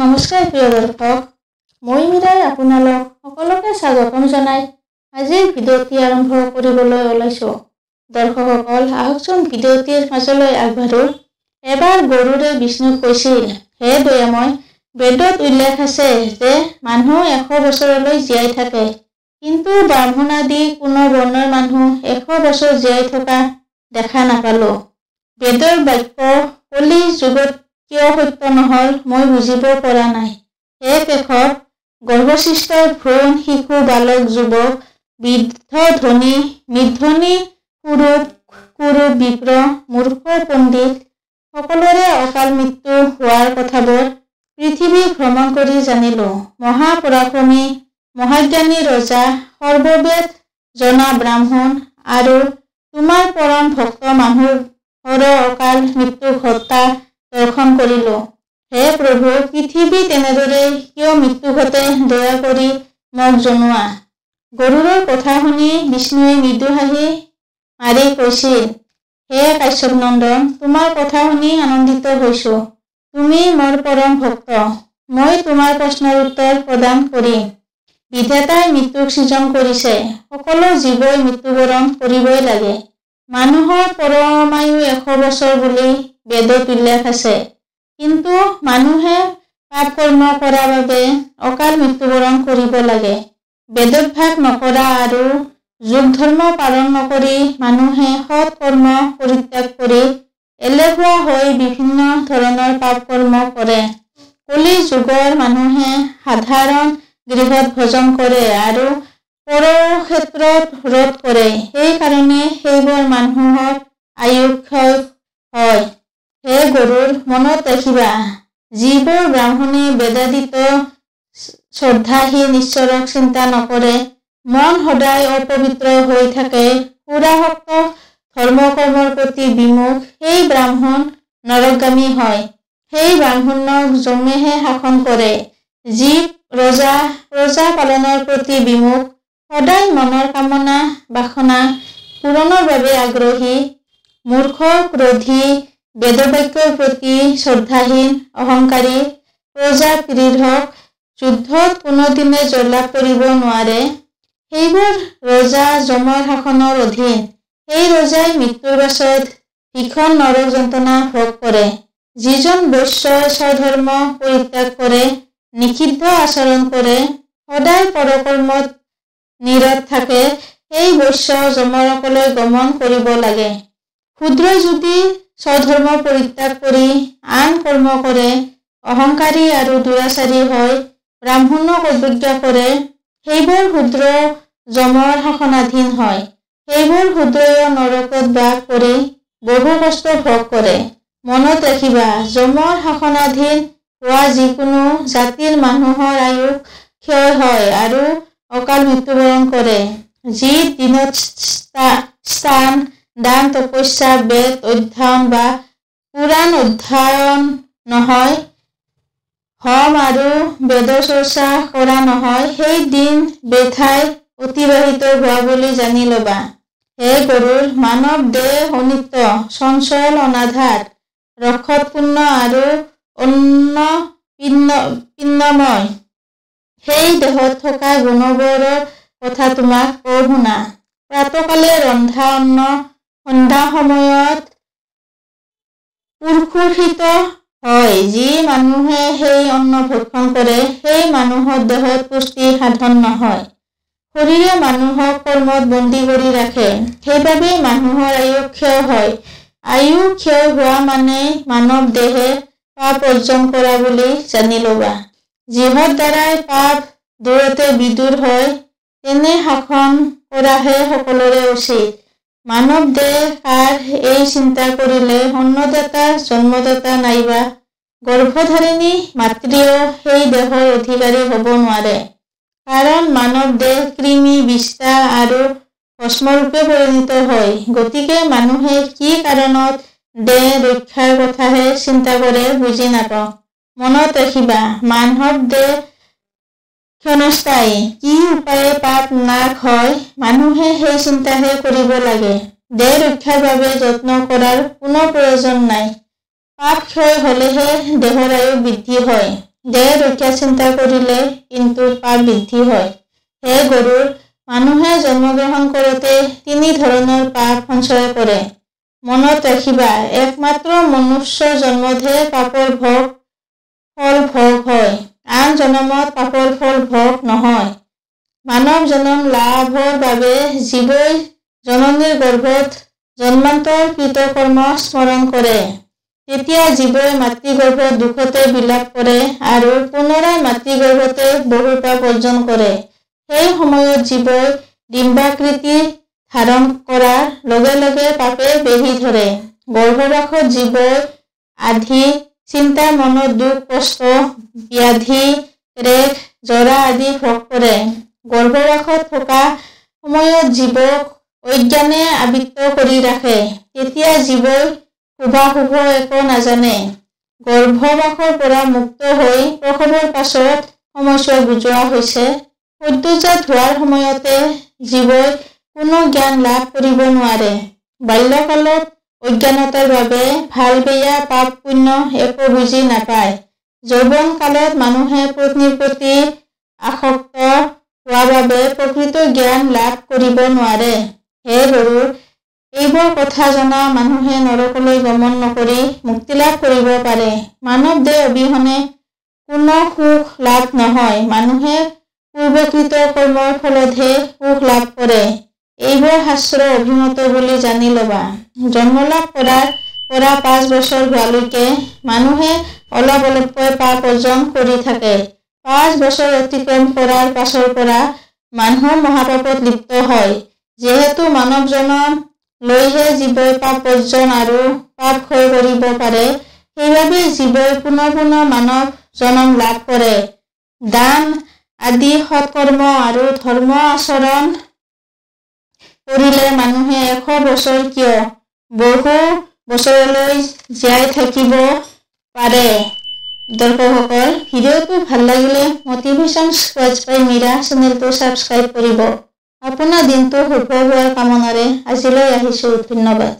নমস্কাৰ প্ৰিয় দৰ্শক, মই মীৰাই আপোনালোক সকলোকে স্বাগতম জনাই আজিৰ ভিডিঅ'টি আৰম্ভ কৰিবলৈ ওলাইছোঁ। দৰ্শকসকল, আহকচোন ভিডিঅ'টিৰ মাজলৈ আগবাঢ়ো। এবাৰ গৰুৰে বিষ্ণুক কৈছিল, হে দয়াময়, বেদত উল্লেখ আছে যে মানুহ 100 বছৰলৈ জীয়াই থাকে, কিন্তু ব্ৰাহ্মণ আদি কোনো বৰ্ণৰ মানুহ 100 বছৰ জীয়াই থকা দেখা নাপালো। বেদৰ বাক্য কলি যুগত কিয় সত্য নহল মই বুজিব পৰা নাই। হে কেশৱ, গৰ্ভসৃষ্ট ভ্ৰূণ, শিশু, বালক, যুৱক, বৃদ্ধ, ধনী, নিৰ্ধনী, কুৰূপ, বিপ্ৰ, মূৰ্খ, পণ্ডিত সকলোৰে অকাল মৃত্যু হোৱাৰ কথাবোৰ পৃথিৱী ভ্ৰমণ কৰি জানিলো। মহাপৰাক্ৰমী, মহাজ্ঞানী ৰজা, সৰ্ববেদ জনা ব্ৰাহ্মণ আৰু তোমাৰ পৰম ভক্ত মানুহৰ অকাল মৃত্যু ঘটা দৰ্শন কৰিলো। হে প্ৰভু, পৃথিৱী তেনেদৰে কিয় মৃত্যু ঘটে দয়া কৰি মোক জনোৱা। গৰুৰৰ কথা শুনি বিষ্ণুৱে মৃদু হাঁহি মাৰি কৈছিল, হে কাশ্যপ নন্দন, তোমাৰ কথা শুনি আনন্দিত হৈছো। তুমি মোৰ পৰম ভক্ত। মই তোমাৰ প্ৰশ্নৰ উত্তৰ প্ৰদান কৰিম। বিধাতাই মৃত্যুক সৃজন কৰিছে। সকলো জীৱই মৃত্যুবৰণ কৰিবই লাগে। মানুহৰ পৰমায়ু 100 বছৰ বুলি বেদত উল্লেখ আছে, কিন্তু মানুহে পাপ কৰ্ম কৰাৰ বাবে অকাল মৃত্যুবৰণ কৰিব লাগে। বেদভ্যাস নকৰা আৰু যোগ ধৰ্ম পালন নকৰি মানুহে সৎ কৰ্ম পৰিত্যাগ কৰি এলেহুৱা হৈ বিভিন্ন ধৰণৰ পাপ কৰ্ম কৰে। কলি যুগৰ মানুহে সাধাৰণ গৃহত ভোজন কৰে আৰু পৰক্ষেত্ৰত ব্ৰত কৰে। সেইকাৰণে সেইবোৰ মানুহৰ আয়ু ক্ষয় হয়। হে গৰুৰ, মনত ৰাখিবা, যিবোৰ ব্ৰাহ্মণে বেদাদিত শ্ৰদ্ধাহীন ঈশ্বৰক চিন্তা নকৰে, মন সদায় অপবিত্ৰ হৈ থাকে, সুৰাসক্ত ধৰ্মকৰ্মৰ প্ৰতি বিমুখ, সেই ব্ৰাহ্মণ নৰকগামী হয়। সেই ব্ৰাহ্মণক যমেহে শাসন কৰে। যি ৰজা প্ৰজা পালনৰ প্ৰতি বিমুখ, সদায় মনৰ কামনা বাসনা পূৰণৰ বাবে আগ্ৰহী, মূৰ্খ, ক্ৰোধী, বেদবাক্যৰ প্ৰতি শ্ৰদ্ধাহীন, অহংকাৰী, প্ৰজাপীড়ক যুদ্ধত কোনোদিনে জয়লাভ কৰিব নোৱাৰে, সেইবোৰ ৰজা যমৰ শাসনৰ অধীন। সেই ৰজাই মৃত্যুৰ পাছত ভীষণ নৰক যন্ত্ৰণা ভোগ কৰে। যিজন বৈশ্যই স্বধৰ্ম পৰিত্যাগ কৰে, নিষিদ্ধ আচৰণ কৰে, সদায় পৰকৰ্মত নীৰত থাকে, সেই বৈশ্য যমলোকলৈ গমন কৰিব লাগে। শূদ্ৰই যদি স্বধৰ্ম পৰিত্যাগ কৰি আন কৰ্ম কৰে, অহংকাৰী আৰু দুৰাচাৰী হৈ ব্ৰাহ্মণক অৱজ্ঞা কৰে, সেইবোৰ শূদ্ৰ যমৰ শাসনাধীন হয়। সেইবোৰ শূদ্ৰয়ো নৰকত বাস কৰি বহু কষ্ট ভোগ কৰে। মনত ৰাখিবা, যমৰ শাসনাধীন হোৱা যিকোনো জাতিৰ মানুহৰ আয়ু ক্ষয় হয় আৰু অকাল মৃত্যুবৰণ কৰে। যি দিনত স্নান, দান, তপস্যা, বেদ অধ্যয়ন বা পুৰাণ অধ্যয়ন নহয়, হোম আৰু বেদচৰ্চা কৰা নহয়, সেই দিন বৃথাই অতিবাহিত হোৱা বুলি জানি ল'বা। হে গৰুৰ, মানৱ দেহ অনিত্য, চঞ্চল, অনাধাৰ, ৰসৎপূৰ্ণ আৰু পিণ্ডময়। সেই দেহত থকা গুণবোৰৰ কথা তোমাক কওঁ শুনা। প্ৰাতঃকালে ৰন্ধা অন্ন সন্ধ্যা সময়ত পুষ্পিত হয়। যি মানুহে সেই অন্ন ভক্ষণ কৰে, সেই মানুহৰ দেহত পুষ্টি সাধন নহয়। শৰীৰে মানুহক কৰ্মত বন্দী কৰি ৰাখে। সেইবাবেই মানুহৰ আয়ু ক্ষয় হয়। আয়ু ক্ষয় হোৱা মানে মানৱ দেহে পাপ অৰ্জন কৰা বুলি জানি ল'বা। যিহৰ দ্বাৰাই পাপ দূৰতে বিদূৰ হয়, তেনে শাসন কৰাহে সকলোৰে উচিত। মানৱ দেহ কাৰ, এই চিন্তা কৰিলে অন্নদাতা, জন্মদাতা নাইবা গৰ্ভধাৰিণী মাতৃও সেই দেহৰ অধিকাৰী হ'ব নোৱাৰে। কাৰণ মানৱ দেহ কৃমি, বিষ্ঠা আৰু ভস্মৰূপে পৰিণত হয়। গতিকে মানুহে কি কাৰণত দেহ ৰক্ষাৰ কথাহে চিন্তা কৰে বুজি নাপাওঁ। মনত ৰাখিবা, মানৱ দেহ ক্ষণস্থায়ী। কি উপায়ে পাপ নাশ হয়, মানুহে সেই চিন্তাহে কৰিব লাগে। দেহ ৰক্ষাৰ বাবে যত্ন কৰাৰ কোনো প্ৰয়োজন নাই। পাপ ক্ষয় হলেহে দেহৰ আয়ু বৃদ্ধি হয়। দেহ ৰক্ষা চিন্তা কৰিলে কিন্তু পাপ বৃদ্ধি হয়। হে গৰুৰ, মানুহে জন্মগ্ৰহণ কৰোঁতে 3 ধৰণৰ পাপ সঞ্চয় কৰে। মনত ৰাখিবা, একমাত্ৰ মনুষ্য জন্মতহে পাপৰ ফল ভোগ হয়। আন জনমত পাপৰ ফল ভোগ নহয়। মানৱ জনম লাভৰ বাবে জীৱই জননীৰ গৰ্ভত জন্মান্তৰ কৃতকৰ্ম স্মৰণ কৰে। তেতিয়া জীৱই মাতৃগৰ্ভত দুখতে বিলাপ কৰে আৰু পুনৰাই মাতৃগৰ্ভতে বহু পাপ অৰ্জন কৰে। সেই সময়ত জীৱই ডিম্বাকৃতি ধাৰণ কৰাৰ লগে লগে পাপে বেঢ়ি ধৰে। গৰ্ভবাসত জীৱই আধি চিন্তা মনত দুখ কষ্ট ব্যাধি ৰেখ জৰা আদি ভোগ কৰে। গৰ্ভবাসত থকা সময়ত জীৱক অজ্ঞানে আবৃত্ত কৰি ৰাখে। তেতিয়া জীৱই শুভাশুভ একো নাজানে। গৰ্ভবাসৰ পৰা মুক্ত হৈ প্ৰসৱৰ পাছত সময়ছোৱা বুজোৱা হৈছে। সদ্যোজাত হোৱাৰ সময়তে জীৱই কোনো জ্ঞান লাভ কৰিব নোৱাৰে। বাল্যকালত অজ্ঞানতাৰ বাবে ভাল বেয়া পাপ পুণ্য একো বুজি নাপায়। যৌৱন কালত মানুহে পত্নীৰ প্ৰতি আসক্ত হোৱা বাবে প্ৰকৃত জ্ঞান লাভ কৰিব নোৱাৰে। হে গৰুৰ, এইবোৰ কথা জনা মানুহে নৰকলৈ গমন নকৰি মুক্তিলাভ কৰিব পাৰে। মানৱ দেহ অবিহনে কোনো সুখ লাভ নহয়। মানুহে পূৰ্বকৃত কৰ্মৰ ফলতহে সুখ লাভ কৰে। এইবোৰ শাস্ত্ৰ অভিমত বুলি জানি ল'বা। জন্মলাভ কৰাৰ পৰা 5 বছৰ হোৱালৈকে মানুহে অলপ অলপকৈ পাপ অৰ্জন কৰি থাকে। 5 বছৰ অতিক্ৰম কৰাৰ পাছৰ পৰা মানুহ মহাপাপত লিপ্ত হয়। যিহেতু মানৱ জনম লৈহে জীৱই পাপ অৰ্জন আৰু পাপ ক্ষয় কৰিব পাৰে, সেইবাবে জীৱই পুনৰ পুনৰ মানৱ জনম লাভ কৰে। দান আদি সৎকৰ্ম আৰু ধৰ্ম আচৰণ কৰিলে মানুহে 100 বছৰ কিয় বহু বছৰলৈ জীয়াই থাকিব পাৰে। দৰ্শকসকল, ভিডিঅ'টো ভাল লাগিলে মটিভেশ্যন স্কোৱাচ বাই মীৰা চেনেলটো ছাবস্ক্ৰাইব কৰিব। আপোনাৰ দিনটো শুভ হোৱাৰ কামনাৰে আজিলৈ আহিছোঁ। ধন্যবাদ।